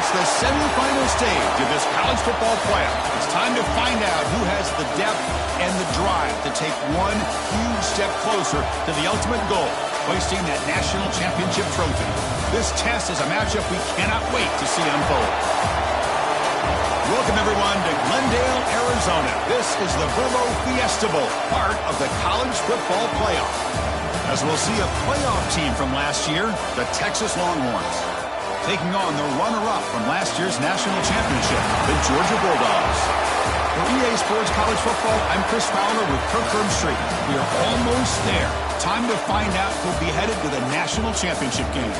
It's the semifinal stage of this college football playoff. It's time to find out who has the depth and the drive to take one huge step closer to the ultimate goal, hoisting that national championship trophy. This test is a matchup we cannot wait to see unfold. Welcome, everyone, to Glendale, Arizona. This is the Verbo Fiesta Bowl, part of the college football playoff. As we'll see a playoff team from last year, the Texas Longhorns, taking on the runner-up from last year's national championship, the Georgia Bulldogs. For EA Sports College Football, I'm Chris Fowler with Kirk Herbstreit. We are almost there. Time to find out who'll be headed to the national championship game.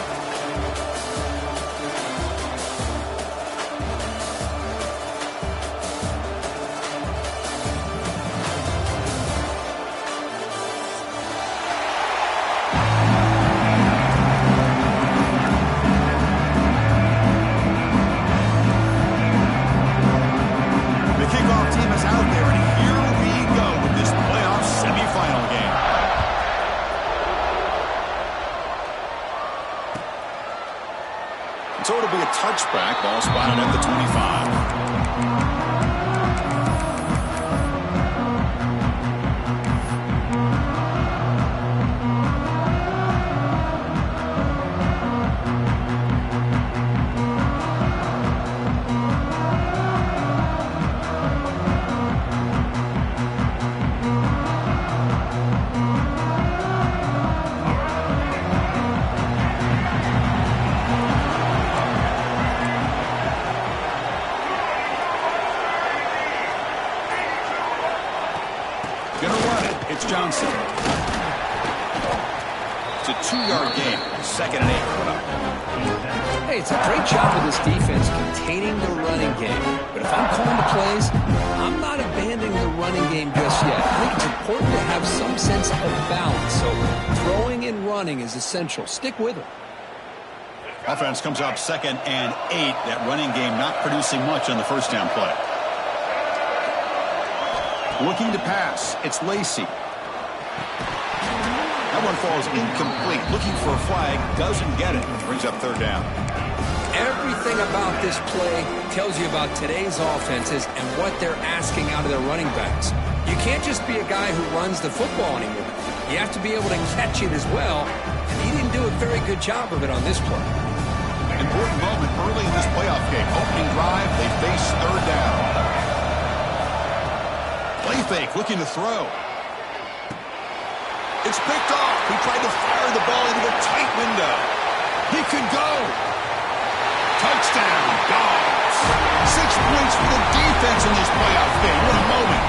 So it'll be a touchback, ball spotted at the 25. Johnson. It's a 2-yard gain. 2nd and 8 coming up. Hey, it's a great job of this defense containing the running game. But if I'm calling the plays, I'm not abandoning the running game just yet. I think it's important to have some sense of balance. So throwing and running is essential. Stick with it. Offense comes up 2nd and 8. That running game not producing much on the first down play. Looking to pass. It's Lacey. That one falls incomplete. Looking for a flag. Doesn't get it. Brings up 3rd down. Everything about this play tells you about today's offenses and what they're asking out of their running backs. You can't just be a guy who runs the football anymore. You have to be able to catch it as well, and he didn't do a very good job of it on this play. Important moment early in this playoff game. Opening drive, they face 3rd down. Play fake, looking to throw. It's picked off. He tried to fire the ball into a tight window. He could go. Touchdown, Dogs. 6 points for the defense in this playoff game. What a moment.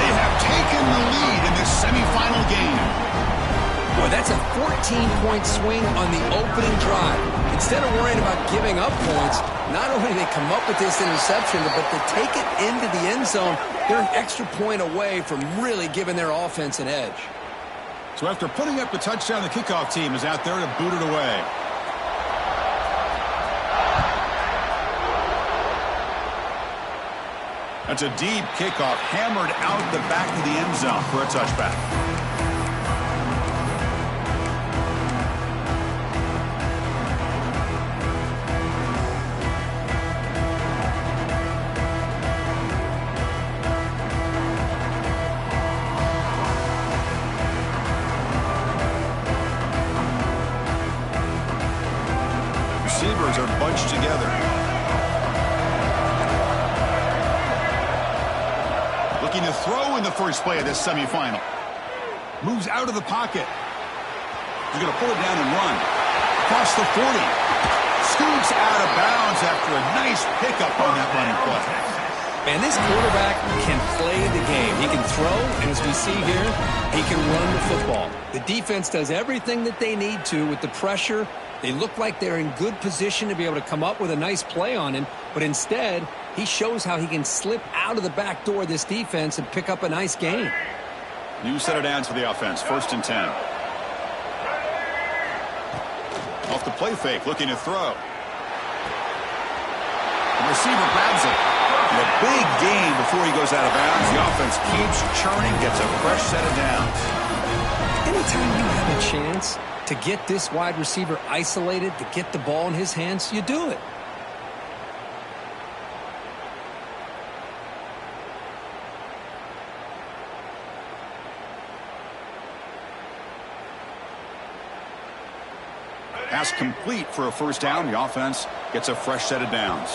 They have taken the lead in this semifinal game. Boy, that's a 14-point swing on the opening drive. Instead of worrying about giving up points, not only do they come up with this interception, but to take it into the end zone, they're an extra point away from really giving their offense an edge. So after putting up the touchdown, the kickoff team is out there to boot it away. That's a deep kickoff, hammered out the back of the end zone for a touchback. Receivers are bunched together. Looking to throw in the first play of this semifinal. Moves out of the pocket. He's going to pull it down and run. Across the 40. Scoots out of bounds after a nice pickup on that running play. Man, this quarterback can play the game. He can throw, and as we see here, he can run the football. The defense does everything that they need to with the pressure. They look like they're in good position to be able to come up with a nice play on him, but instead, he shows how he can slip out of the back door of this defense and pick up a nice gain. New set of downs for the offense, 1st and 10. Off the play fake, looking to throw. The receiver grabs it. And a big gain before he goes out of bounds. The offense keeps churning, gets a fresh set of downs. Anytime you have a chance to get this wide receiver isolated, to get the ball in his hands, you do it. pass complete for a first down. The offense gets a fresh set of downs.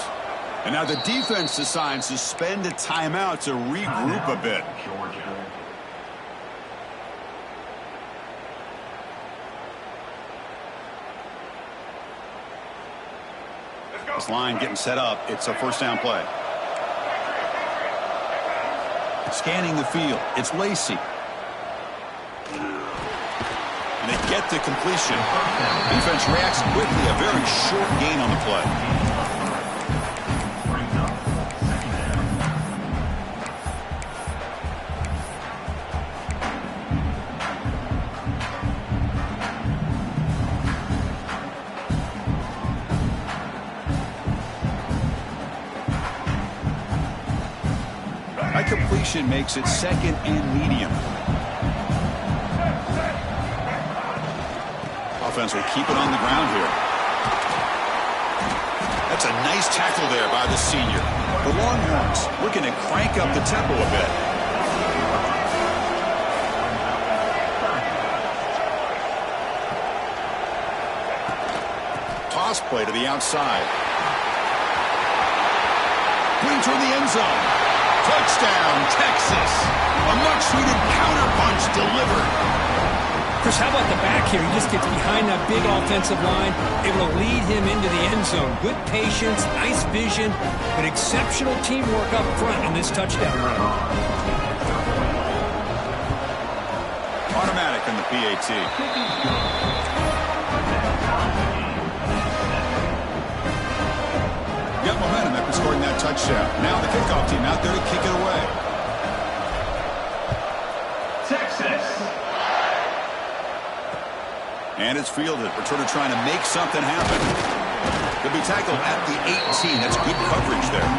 And now the defense decides to spend a timeout to regroup a bit. This line getting set up. It's a first down play. Scanning the field. It's Lacy. And they get the completion. Defense reacts quickly. A very short gain on the play. Completion makes it second and medium. Offense will keep it on the ground here. That's a nice tackle there by the senior. The Longhorns looking to crank up the tempo a bit. Toss play to the outside. Brings her in the end zone. Touchdown, Texas. A much-needed counterpunch delivered. Chris, how about the back here? He just gets behind that big offensive line, able to lead him into the end zone. Good patience, nice vision, but exceptional teamwork up front in this touchdown run. Automatic in the PAT. Got momentum after scoring that touchdown. Now the kickoff team out there to kick it away. Texas. And it's fielded. Returner trying to make something happen. Could be tackled at the 18. That's good coverage there.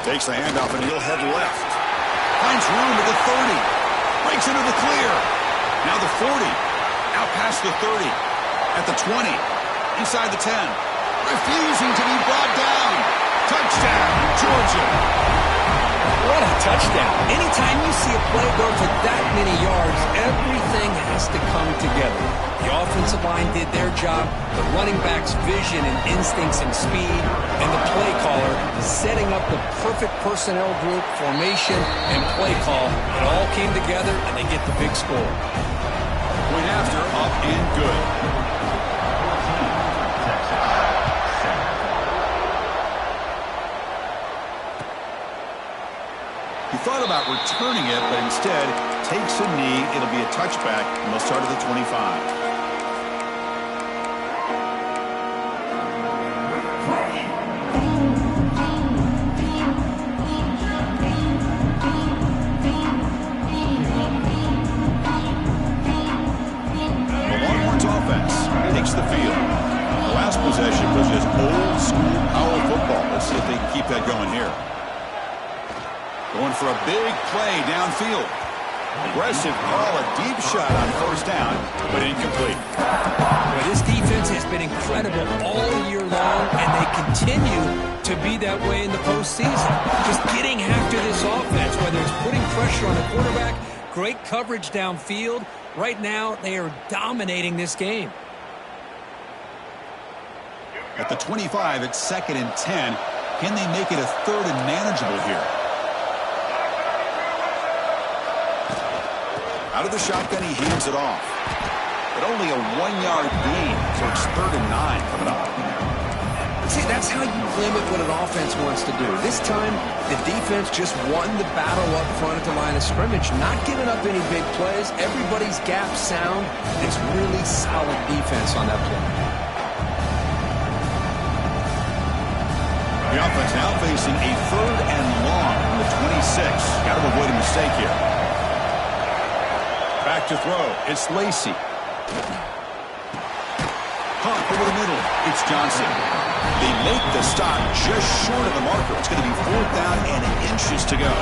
Takes the handoff and he'll head left. Finds room at the 30. Breaks into the clear. Now the 40. Out past the 30. At the 20. Inside the 10. Refusing to be brought down. Touchdown, Georgia. What a touchdown. Anytime you see a play go for that many yards, everything has to come together. The offensive line did their job, the running back's vision and instincts and speed, and the play caller setting up the perfect personnel group, formation, and play call. It all came together, and they get the big score. Point after, up and good. He thought about returning it, but instead takes a knee. It'll be a touchback, and they'll start at the 25. Takes the field. The last possession was just old school power football. Let's see if they can keep that going here. Going for a big play downfield. Aggressive call, a deep shot on first down, but incomplete. Well, this defense has been incredible all year long, and they continue to be that way in the postseason. Just getting after this offense, whether it's putting pressure on the quarterback, great coverage downfield. Right now, they are dominating this game. At the 25, it's 2nd and 10. Can they make it a 3rd and manageable here? Out of the shotgun, he hands it off. But only a 1-yard gain, so it's 3rd and 9 coming up. See, that's how you limit what an offense wants to do. This time, the defense just won the battle up front at the line of scrimmage, not giving up any big plays. Everybody's gap sound. It's really solid defense on that play. The offense now facing a 3rd and long from the 26. Got to avoid a mistake here. Back to throw. It's Lacy. Caught over the middle. It's Johnson. They make the stop just short of the marker. It's going to be 4th down and inches to go.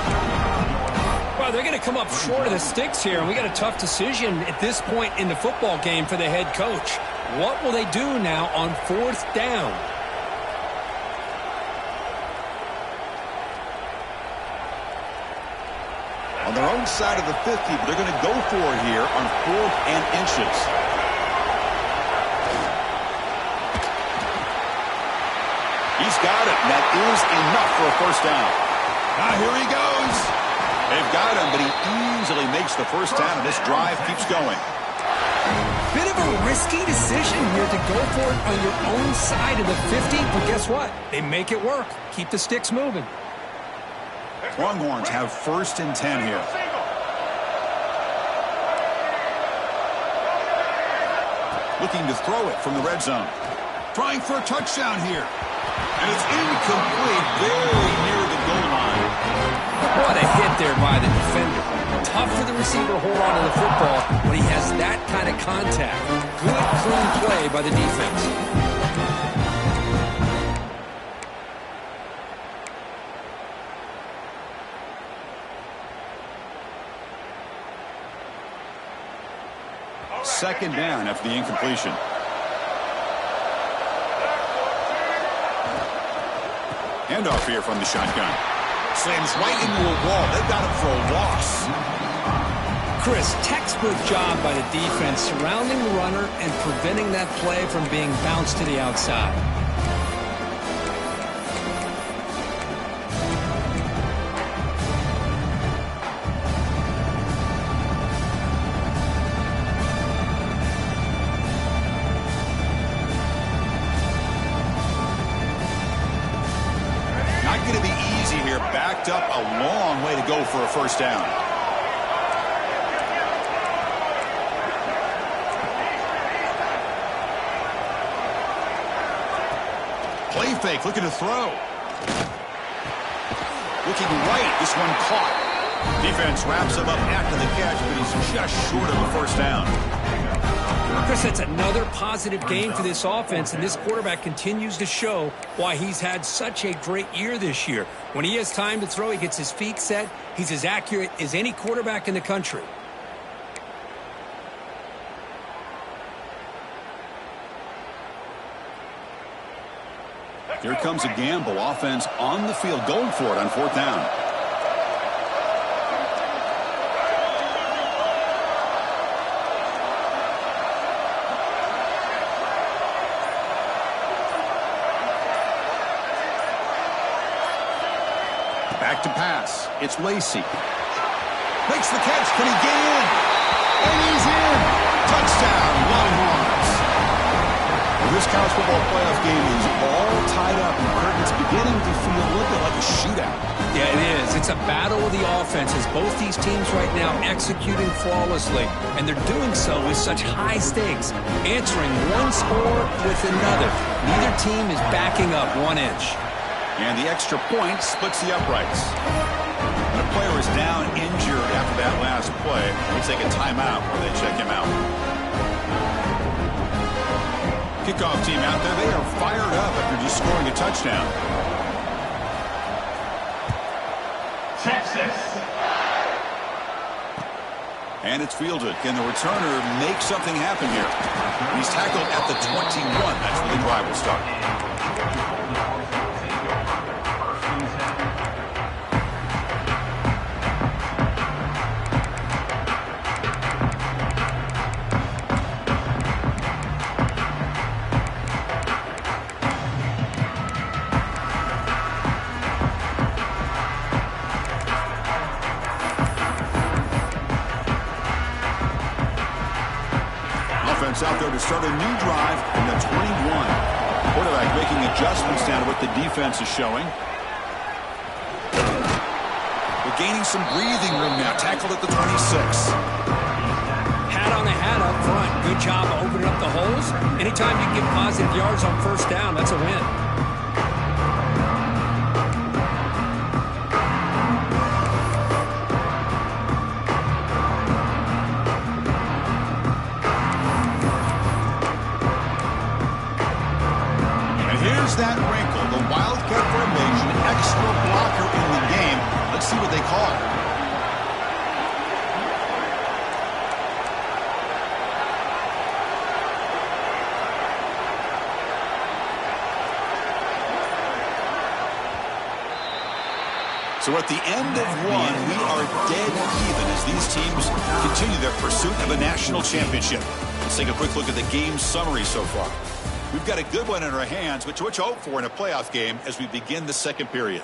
Well, they're going to come up short of the sticks here, and we got a tough decision at this point in the football game for the head coach. What will they do now on 4th down? On their own side of the 50, but they're going to go for it here on 4th and inches. He's got it. That is enough for a 1st down. Now here he goes. They've got him, but he easily makes the 1st down, and this drive keeps going. Bit of a risky decision here to go for it on your own side of the 50, but guess what? They make it work. Keep the sticks moving. Longhorns have 1st and 10 here. Looking to throw it from the red zone. Trying for a touchdown here. And it's incomplete, very near the goal line. What a hit there by the defender. Tough for the receiver to hold on to the football when he has that kind of contact. Good, clean play by the defense. Second down after the incompletion. Handoff here from the shotgun. Slams right into a wall. They've got him for a loss. Chris, textbook job by the defense surrounding the runner and preventing that play from being bounced to the outside. Not going to be easy here. Backed up a long way to go for a 1st down. Play fake, looking to throw. Looking right, this one caught. Defense wraps him up after the catch, but he's just short of a 1st down. Chris, that's another positive game for this offense, and this quarterback continues to show why he's had such a great year this year. When he has time to throw, he gets his feet set. He's as accurate as any quarterback in the country. Here comes a gamble. Offense on the field going for it on 4th down. Back to pass. It's Lacey. Makes the catch. Can he get in? And he's in. Touchdown, Longhorns. Well, this college football playoff game is all tied up, and Curtin's beginning to feel a little bit like a shootout. Yeah, it is. It's a battle of the offenses. Both these teams right now executing flawlessly, and they're doing so with such high stakes, answering one score with another. Neither team is backing up 1 inch. And the extra point splits the uprights. When a player is down injured after that last play, they take a timeout or they check him out. Kickoff team out there, they are fired up after just scoring a touchdown. Texas. And it's fielded. Can the returner make something happen here? He's tackled at the 21. That's where the drive will start. Out there to start a new drive in the 21. Quarterback making adjustments down to what the defense is showing. They're gaining some breathing room now. Tackled at the 26. Hat on the hat up front. Good job opening up the holes. Anytime you can get positive yards on 1st down, that's a win. one wrinkle, the Wildcat formation, extra blocker in the game. Let's see what they call. So at the end of one, we are dead even as these teams continue their pursuit of a national championship. Let's take a quick look at the game summary so far. We've got a good one in our hands, which to hope for in a playoff game as we begin the second period.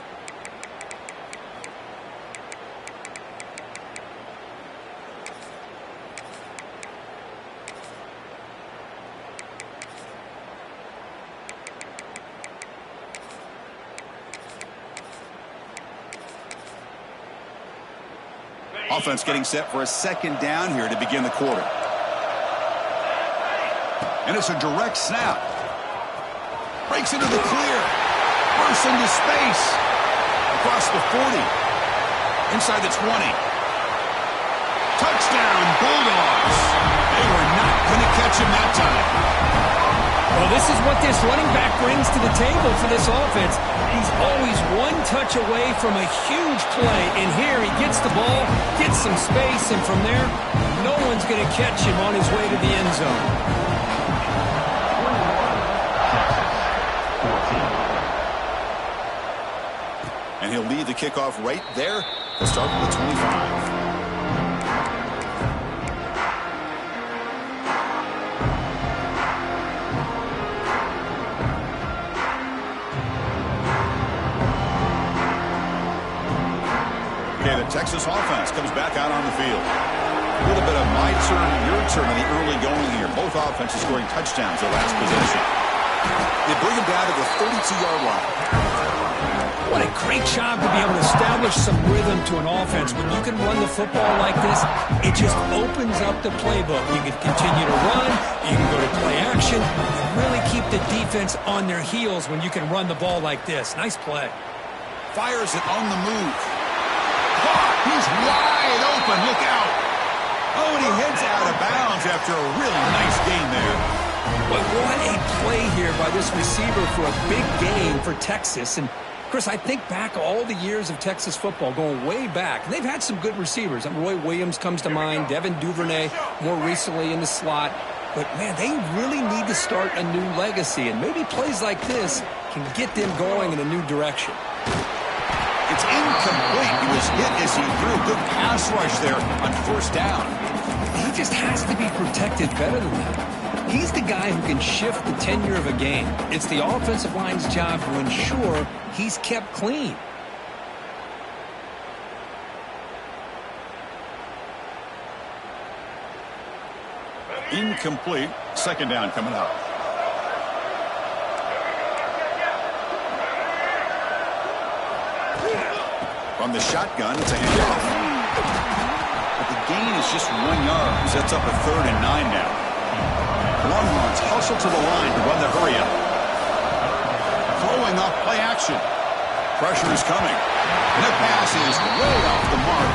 Offense getting set for a second down here to begin the quarter. And it's a direct snap. Breaks into the clear. Bursts into space. Across the 40. Inside the 20. Touchdown, Bulldogs. They were not going to catch him that time. Well, this is what this running back brings to the table for this offense. He's always one touch away from a huge play. And here he gets the ball, gets some space, and from there, no one's going to catch him on his way to the end zone. And he'll lead the kickoff right there to start with the 25. Okay, the Texas offense comes back out on the field. A little bit of my turn, your turn in the early going here. Both offenses scoring touchdowns their last possession. They bring him down to the 32-yard line. What a great job to be able to establish some rhythm to an offense. When you can run the football like this, it just opens up the playbook. You can continue to run, you can go to play action, and really keep the defense on their heels when you can run the ball like this. Nice play. Fires it on the move. He's wide open. Look out. Oh, and he heads out of bounds after a really nice gain there. But what a play here by this receiver for a big gain for Texas. And, Chris, I think back all the years of Texas football, going way back. And they've had some good receivers. Roy Williams comes to mind, Devin Duvernay more recently in the slot. But, man, they really need to start a new legacy. And maybe plays like this can get them going in a new direction. It's incomplete. He was hit as he threw a good pass rush there on first down. He just has to be protected better than that. He's the guy who can shift the tenure of a game. It's the offensive line's job to ensure he's kept clean. Incomplete. Second down coming up. From the shotgun, it's a handoff. But the gain is just 1 yard. Sets up a 3rd and 9 now. Longhorns hustle to the line to run the hurry up. Throwing off play action. Pressure is coming. And the pass is way off the mark.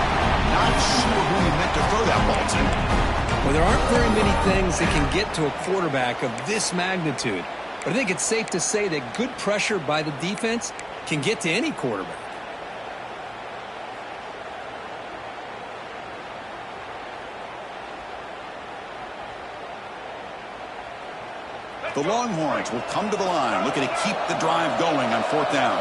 Not sure who he meant to throw that ball to. Well, there aren't very many things that can get to a quarterback of this magnitude. But I think it's safe to say that good pressure by the defense can get to any quarterback. The Longhorns will come to the line, looking to keep the drive going on 4th down.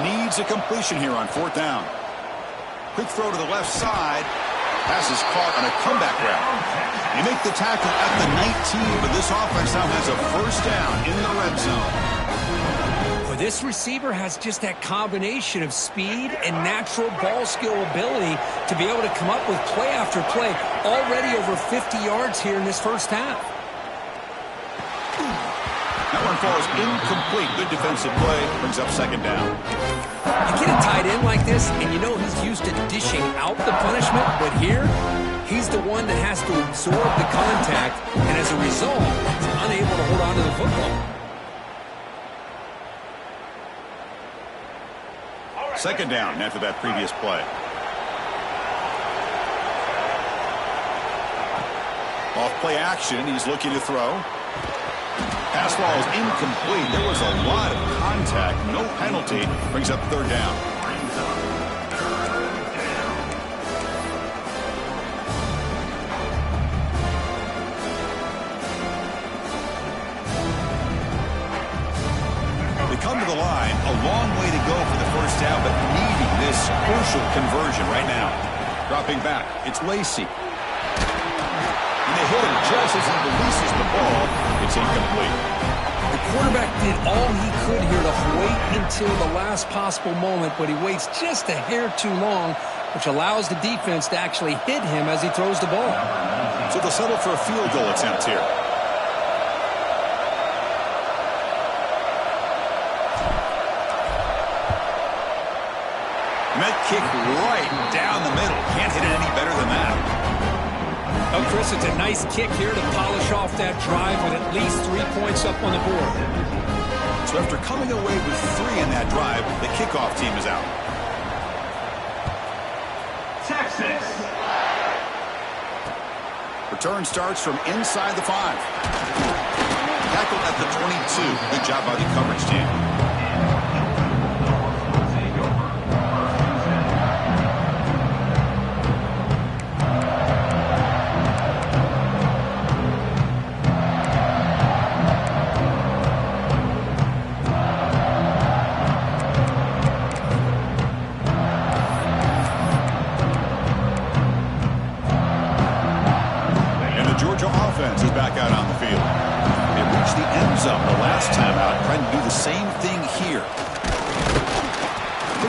Needs a completion here on 4th down. Quick throw to the left side. Pass is caught on a comeback route. They make the tackle at the 19, but this offense now has a first down in the red zone. Well, this receiver has just that combination of speed and natural ball skill ability to be able to come up with play after play. Already over 50 yards here in this first half. That one falls incomplete. Good defensive play. Brings up second down. You get a tight end like this, and you know he's used to dishing out the punishment, but here, he's the one that has to absorb the contact, and as a result, he's unable to hold on to the football. Second down after that previous play. Off play action, he's looking to throw. Pass ball is incomplete. There was a lot of contact. No penalty. Brings up third down. They come to the line. A long way to go for the first down, but needing this crucial conversion right now. Dropping back. It's Lacy. And they hit him just as he releases the ball. It's incomplete. The quarterback did all he could here to wait until the last possible moment, but he waits just a hair too long, which allows the defense to actually hit him as he throws the ball. So they'll settle for a field goal attempt here. And that kick right down the middle. Can't hit it any better than that. Oh, Chris, it's a nice kick here to polish off that drive with at least 3 points up on the board. So after coming away with 3 in that drive, the kickoff team is out. Texas. Return starts from inside the 5. Tackled at the 22. Good job by the coverage team.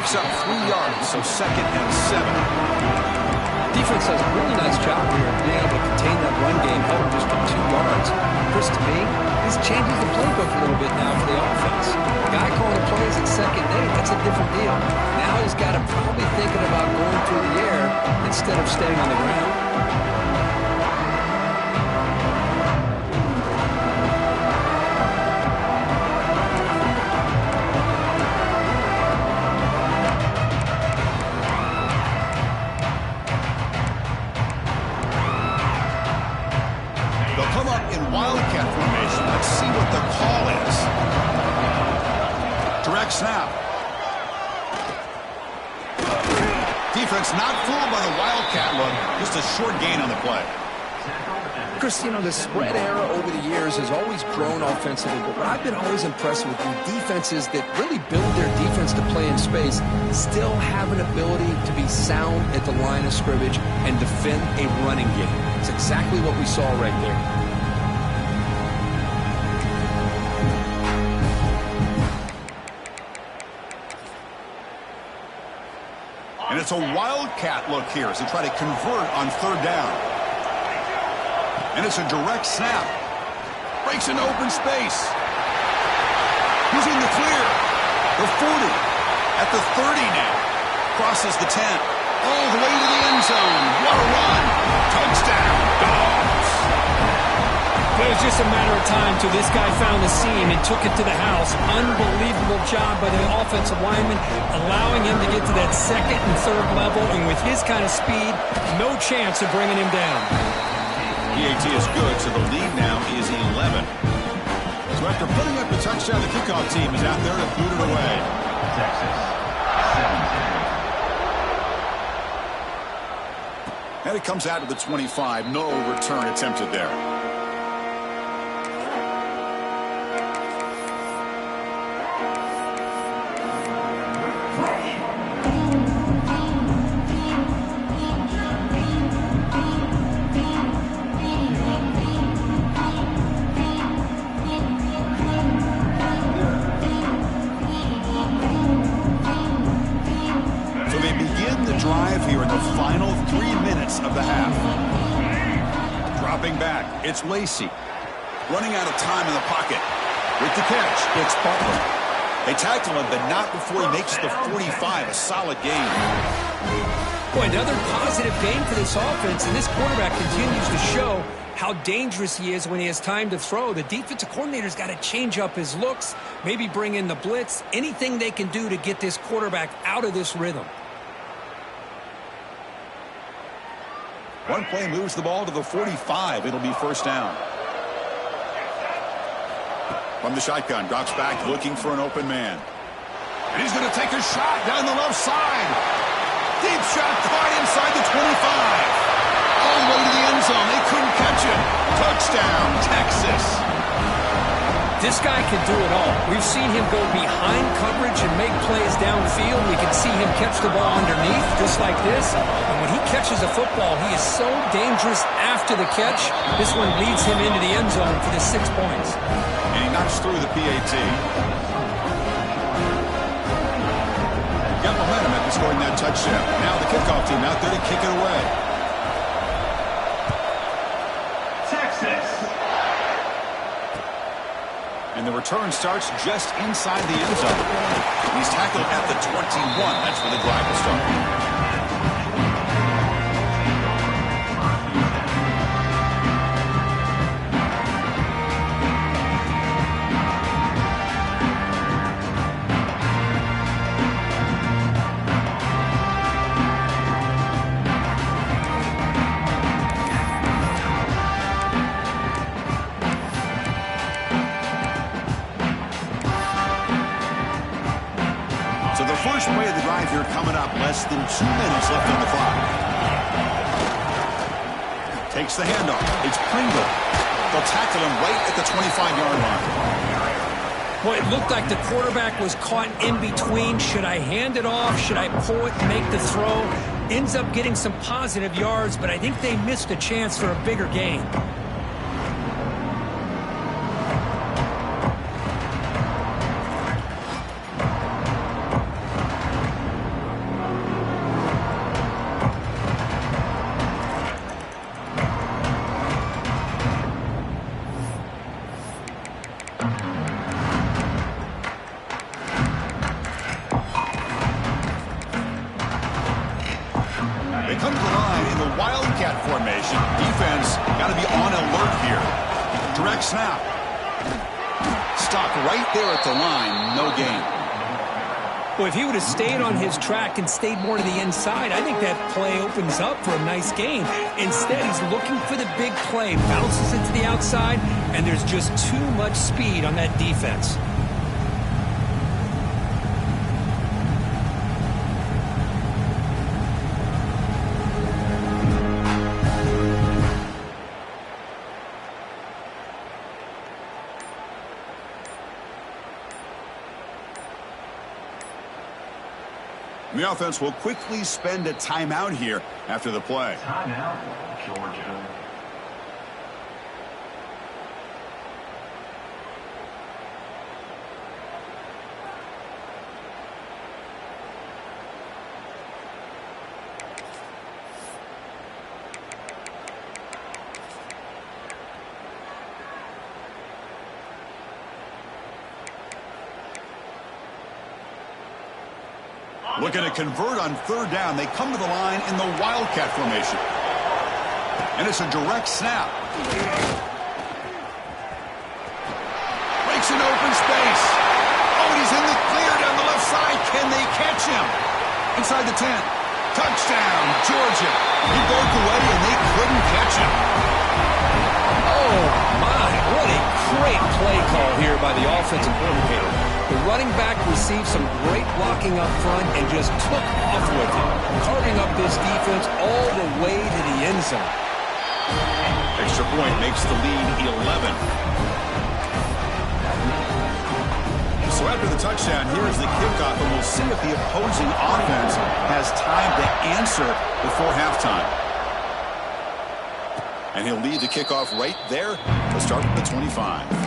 Up 3 yards, so 2nd and 7. Defense does a really nice job here of being able to contain that run game, held just to 2 yards. Chris, to me, this changes the playbook a little bit now for the offense. The guy calling the plays at second day, that's a different deal. Now he's got to probably thinking about going through the air instead of staying on the ground. Wildcat formation. Let's see what the call is. Direct snap. Defense not fooled by the Wildcat look. Just a short gain on the play. Chris, you know, the spread era over the years has always grown offensively, but what I've been always impressed with the defenses that really build their defense to play in space still have an ability to be sound at the line of scrimmage and defend a running game. It's exactly what we saw right there. And it's a Wildcat look here as they try to convert on third down. And it's a direct snap. Breaks into open space. He's in the clear. The 40. At the 30 now. Crosses the 10. All the way to the end zone. What a run. Touchdown. Dogs. It was just a matter of time till this guy found the seam and took it to the house. Unbelievable job by the offensive lineman, allowing him to get to that second and third level, and with his kind of speed, no chance of bringing him down. EAT is good, so the lead now is 11. So after putting up the touchdown, the kickoff team is out there to boot it away. Texas, 17. And it comes out to the 25. No return attempted there. It's Lacy. Running out of time in the pocket. With the catch, it's Butler. They tackle him, but not before he makes the 45. A solid game. Boy, another positive game for this offense, and this quarterback continues to show how dangerous he is when he has time to throw. The defensive coordinator's got to change up his looks, maybe bring in the blitz, anything they can do to get this quarterback out of this rhythm. One play moves the ball to the 45. It'll be first down. From the shotgun, drops back looking for an open man. And he's going to take a shot down the left side. Deep shot caught inside the 25. All the way to the end zone. They couldn't catch him. Touchdown, Texas. This guy can do it all. We've seen him go behind coverage and make plays downfield. We can see him catch the ball underneath, just like this. And when he catches a football, he is so dangerous after the catch. This one leads him into the end zone for the 6 points. And he knocks through the PAT. Got momentum after scoring that touchdown. Now the kickoff team out there to kick it away. Texas. And the return starts just inside the end zone. He's tackled at the 21. That's where the drive will start. First play of the drive here coming up. Less than 2 minutes left on the clock. Takes the handoff. It's Pringle. They'll tackle him right at the 25-yard line. Well, it looked like the quarterback was caught in between. Should I hand it off? Should I pull it and make the throw? Ends up getting some positive yards, but I think they missed a chance for a bigger gain. Snap. Stop right there at the line. No gain. Well, if he would have stayed on his track and stayed more to the inside, I think that play opens up for a nice gain. Instead, he's looking for the big play. Bounces into the outside, and there's just too much speed on that defense. The offense will quickly spend a timeout here after the play. Timeout, Georgia. Looking to convert on third down. They come to the line in the Wildcat formation. And it's a direct snap. Breaks an open space. Oh, and he's in the clear down the left side. Can they catch him? Inside the 10. Touchdown, Georgia. He broke away and they couldn't catch him. Oh, my. What a great play call here by the offensive coordinator. The running back received some great blocking up front and just took off with it, carving up this defense all the way to the end zone. Extra point makes the lead 11. So after the touchdown, here is the kickoff, and we'll see if the opposing offense has time to answer before halftime. And he'll lead the kickoff right there. Let's start with the 25.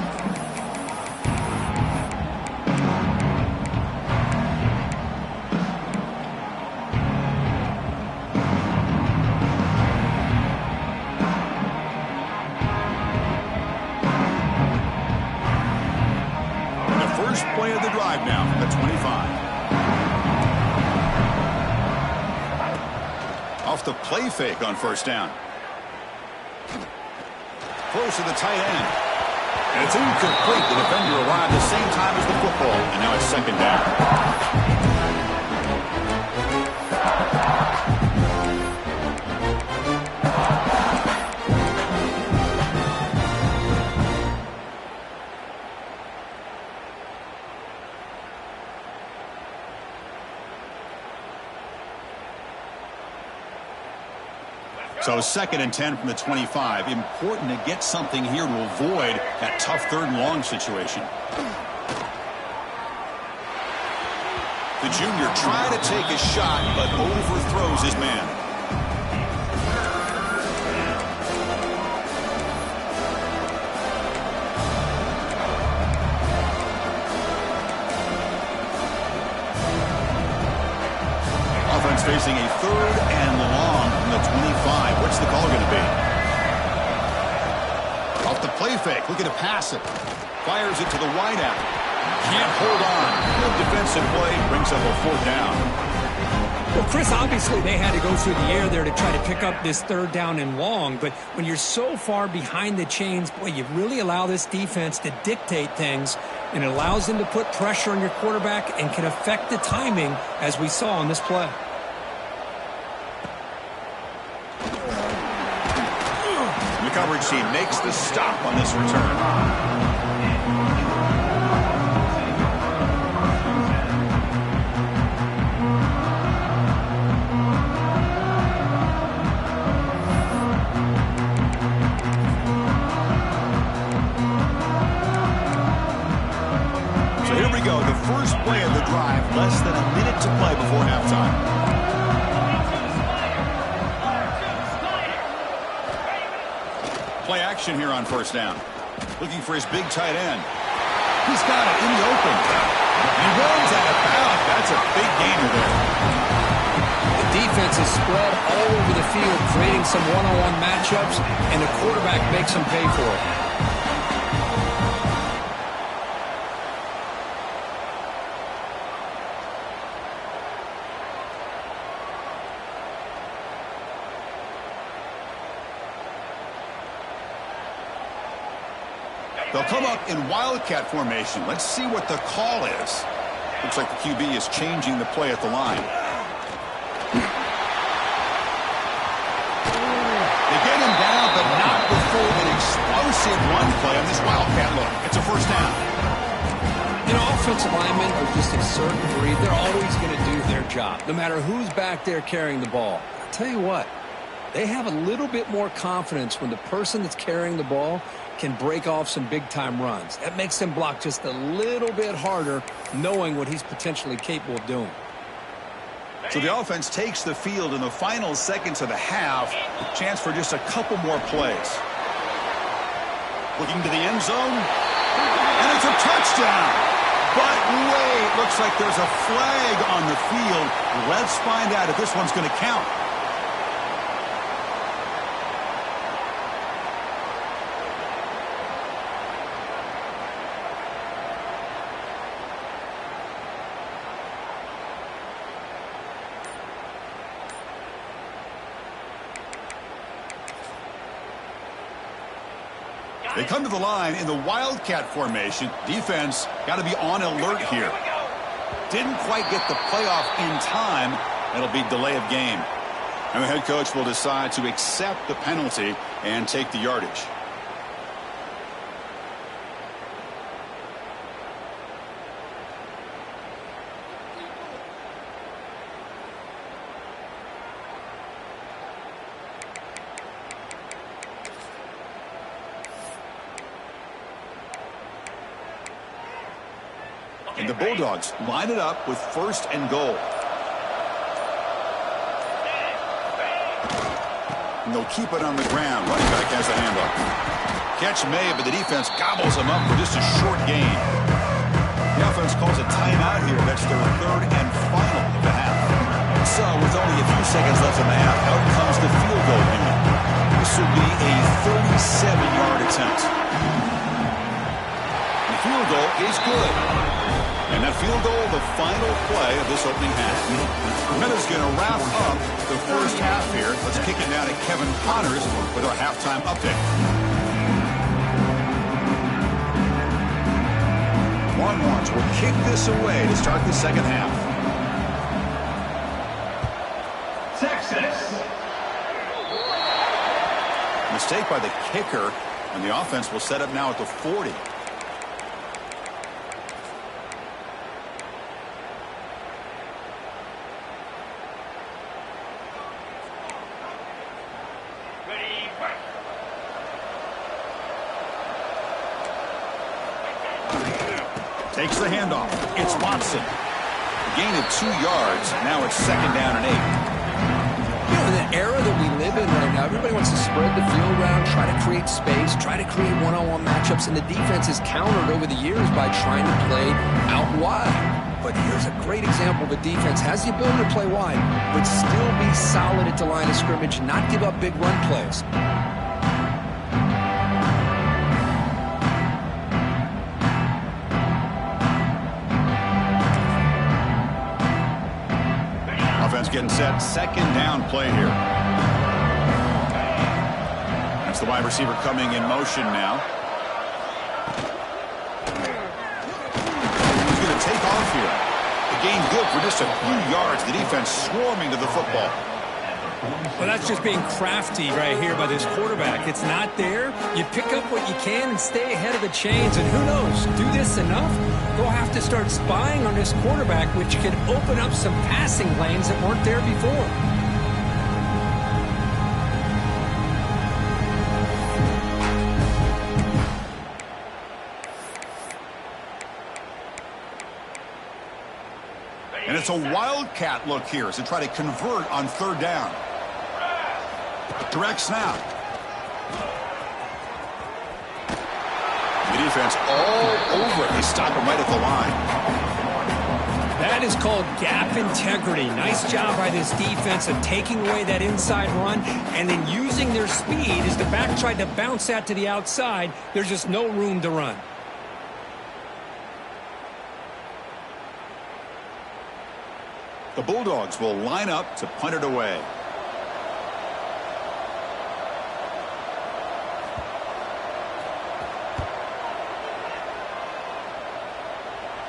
Play of the drive now from the 25. Off the play fake on first down. Close to the tight end. And it's incomplete. The defender arrived the same time as the football. And now it's second down. So 2nd and 10 from the 25. Important to get something here to avoid that tough 3rd and long situation. The junior trying to take a shot, but overthrows his man. Offense facing a 3rd and long from the 25. What's the call going to be? Off the play fake, looking to pass it. Fires it to the wideout. Can't hold on. Good defensive play. Brings up a 4th down. Well, Chris, obviously they had to go through the air there to try to pick up this 3rd down and long. But when you're so far behind the chains, boy, you really allow this defense to dictate things. And it allows them to put pressure on your quarterback and can affect the timing, as we saw on this play. The coverage team makes the stop on this return. The first play of the drive, less than a minute to play before halftime. Play action here on 1st down. Looking for his big tight end. He's got it in the open. He runs out of bounds. That's a big gainer there. The defense is spread all over the field, creating some one-on-one matchups, and the quarterback makes them pay for it. They'll come up in Wildcat formation. Let's see what the call is. Looks like the QB is changing the play at the line. They get him down, but not before an explosive run play on this Wildcat look. It's a 1st down. You know, offensive linemen are just a certain breed. They're always going to do their job, no matter who's back there carrying the ball. I'll tell you what, they have a little bit more confidence when the person that's carrying the ball can break off some big-time runs. That makes them block just a little bit harder, knowing what he's potentially capable of doing. So the offense takes the field in the final seconds of the half. Chance for just a couple more plays. Looking to the end zone. And it's a touchdown. But wait, looks like there's a flag on the field. Let's find out if this one's going to count. They come to the line in the Wildcat formation. Defense got to be on alert here. Didn't quite get the playoff in time. It'll be delay of game. And the head coach will decide to accept the penalty and take the yardage. And the Bulldogs line it up with 1st and goal. And they'll keep it on the ground. Running back has the handoff. Catch made, but the defense gobbles him up for just a short gain. The offense calls a timeout here. That's their 3rd and final of the half. So with only a few seconds left in the half, out comes the field goal unit. This would be a 37-yard attempt. The field goal is good. And that field goal, the final play of this opening half. Meta's going to wrap up the first half here. Let's kick it now to Kevin Connors with our halftime update. Longhorns will kick this away to start the second half. Texas. Mistake by the kicker, and the offense will set up now at the 40. Takes the handoff. It's Watson. Gain of 2 yards. Now it's 2nd down and 8. You know, in the era that we live in right now, everybody wants to spread the field around, try to create space, try to create one-on-one matchups, and the defense has countered over the years by trying to play out wide. But here's a great example of a defense has the ability to play wide, but still be solid at the line of scrimmage, not give up big run plays. Offense getting set. 2nd down play here. That's the wide receiver coming in motion now. He's going to take off here. The gain good for just a few yards. The defense swarming to the football. Well, that's just being crafty right here by this quarterback. It's not there. You pick up what you can and stay ahead of the chains. And who knows, do this enough, they'll have to start spying on this quarterback, which can open up some passing lanes that weren't there before. And it's a wildcat look here as they try to convert on 3rd down. Direct snap. The defense all over it. They stop him right at the line. That is called gap integrity. Nice job by this defense of taking away that inside run and then using their speed as the back tried to bounce that to the outside. There's just no room to run. The Bulldogs will line up to punt it away.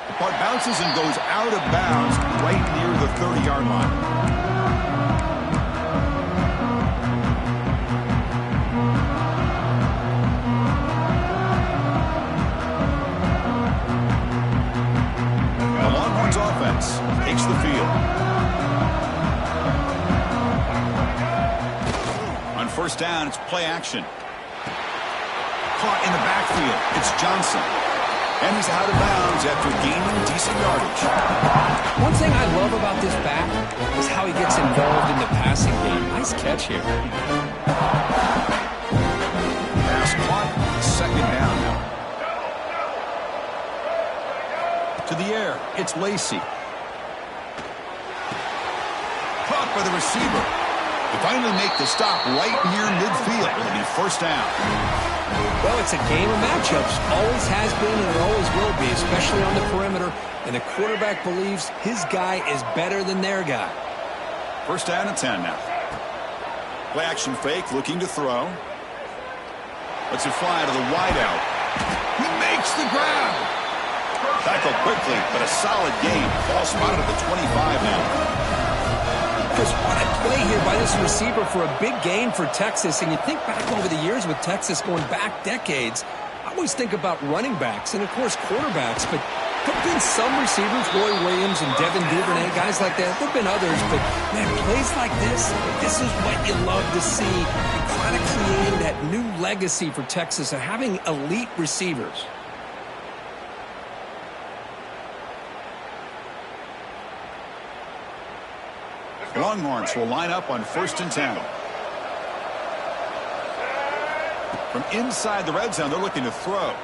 The punt bounces and goes out of bounds right near the 30-yard line. The Longhorns offense takes the field. On 1st down, it's play action. Caught in the backfield. It's Johnson. And he's out of bounds after gaining decent yardage. One thing I love about this back is how he gets involved in the passing game. Nice catch here. Pass caught. 2nd down now. To the air. It's Lacey. Caught by the receiver. They finally make the stop right near midfield. It'll be 1st down. Well, it's a game of matchups. Always has been and it always will be, especially on the perimeter. And the quarterback believes his guy is better than their guy. 1st down and 10 now. Play action fake, looking to throw. Lets it fly to the wideout. He makes the grab. Tackled quickly, but a solid gain. Ball spotted at the 25 now. Just what a play here by this receiver for a big gain for Texas. And you think back over the years with Texas going back decades, I always think about running backs and, of course, quarterbacks. But there have been some receivers, Roy Williams and Devin Duvernay, guys like that. There have been others. But, man, plays like this is what you love to see. And kind of creating that new legacy for Texas of having elite receivers. Longhorns will line up on 1st and 10. From inside the red zone, they're looking to throw.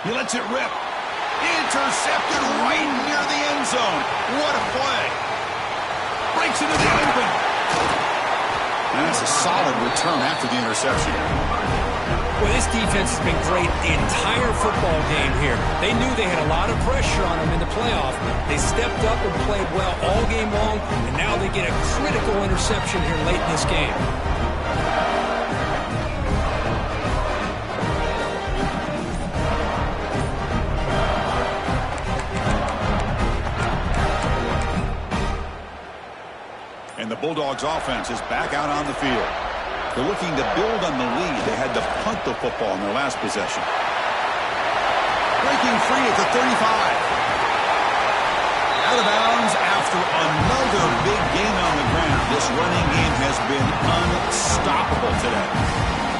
He lets it rip. Intercepted right near the end zone. What a play. Breaks into the open. And that's a solid return after the interception. Well, this defense has been great the entire football game here. They knew they had a lot of pressure on them in the playoff. They stepped up and played well all game long, and now they get a critical interception here late in this game. And the Bulldogs offense is back out on the field. They're looking to build on the lead. They had to punt the football in their last possession. Breaking free at the 35. Out of bounds after another big gain on the ground. This running game has been unstoppable today.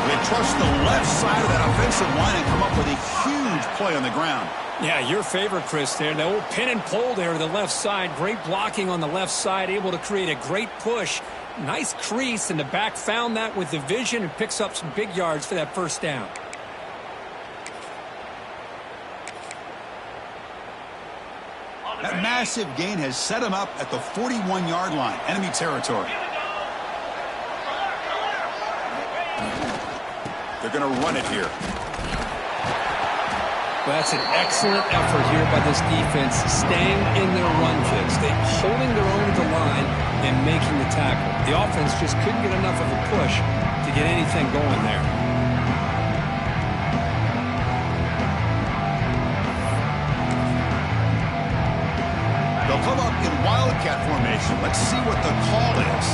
They trust the left side of that offensive line and come up with a huge play on the ground. Yeah, your favorite, Chris, there. The old pin and pull there to the left side. Great blocking on the left side, able to create a great push. Nice crease, and the back found that with the vision and picks up some big yards for that first down. That massive gain has set him up at the 41-yard line, enemy territory. They're going to run it here. Well, that's an excellent effort here by this defense, staying in their run fix. They're holding their own at the line and making the tackle. The offense just couldn't get enough of a push to get anything going there. They'll come up in Wildcat formation. Let's see what the call is.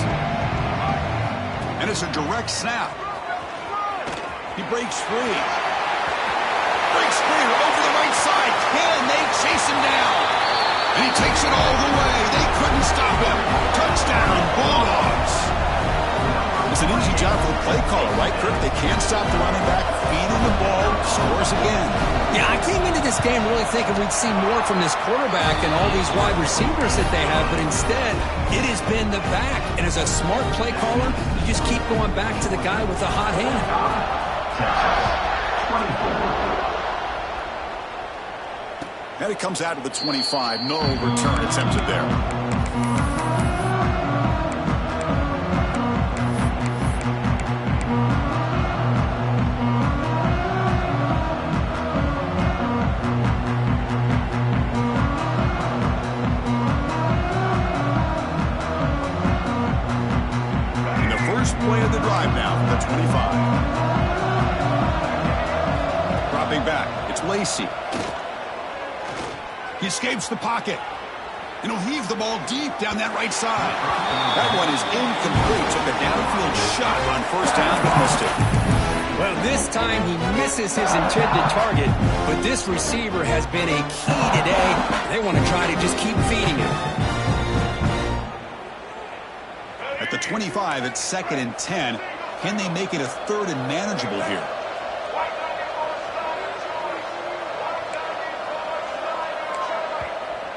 And it's a direct snap. He breaks free. Breaks free over the right side. Can they chase him down? And he takes it all the way. They couldn't stop him. Touchdown, Bulldogs. It's an easy job for the play caller, right, Kirk? They can't stop the running back. Feeding the ball. Scores again. Yeah, I came into this game really thinking we'd see more from this quarterback and all these wide receivers that they have, but instead, it has been the back. And as a smart play caller, you just keep going back to the guy with the hot hand. And it comes out of the 25. No return attempted there. Play of the drive now from the 25. Dropping back, it's Lacey. He escapes the pocket. And he'll heave the ball deep down that right side. That one is incomplete. Took a downfield shot on first down, but missed it. Well, this time he misses his intended target, but this receiver has been a key today. They want to try to just keep feeding him. At the 25, it's 2nd and 10. Can they make it a 3rd and manageable here?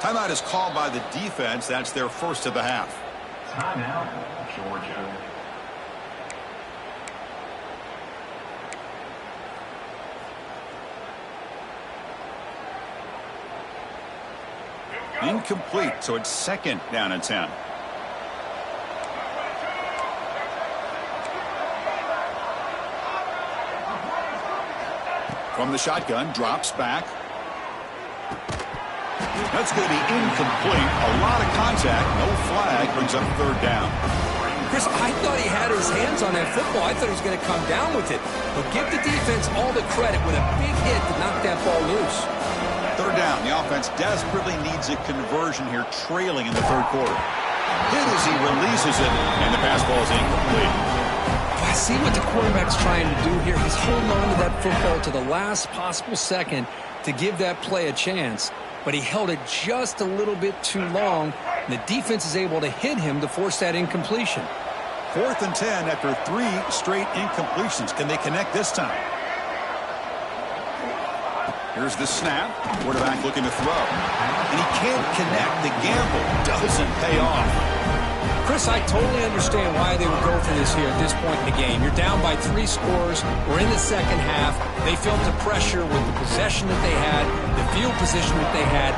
Timeout is called by the defense. That's their first of the half. Timeout, Georgia. Incomplete, so it's 2nd down and 10. From the shotgun, drops back. That's going to be incomplete. A lot of contact, no flag, brings up 3rd down. Chris, I thought he had his hands on that football. I thought he was going to come down with it. But give the defense all the credit with a big hit to knock that ball loose. 3rd down. The offense desperately needs a conversion here, trailing in the 3rd quarter. Hit as he releases it, and the pass ball is incomplete. I see what the quarterback's trying to do here. He's holding on to that football to the last possible second to give that play a chance. But he held it just a little bit too long. And the defense is able to hit him to force that incompletion. 4th and 10 after 3 straight incompletions. Can they connect this time? Here's the snap. Quarterback looking to throw. And he can't connect. The gamble doesn't pay off. Chris, I totally understand why they would go for this here at this point in the game. You're down by 3 scores. We're in the second half. They felt the pressure with the possession that they had, the field position that they had.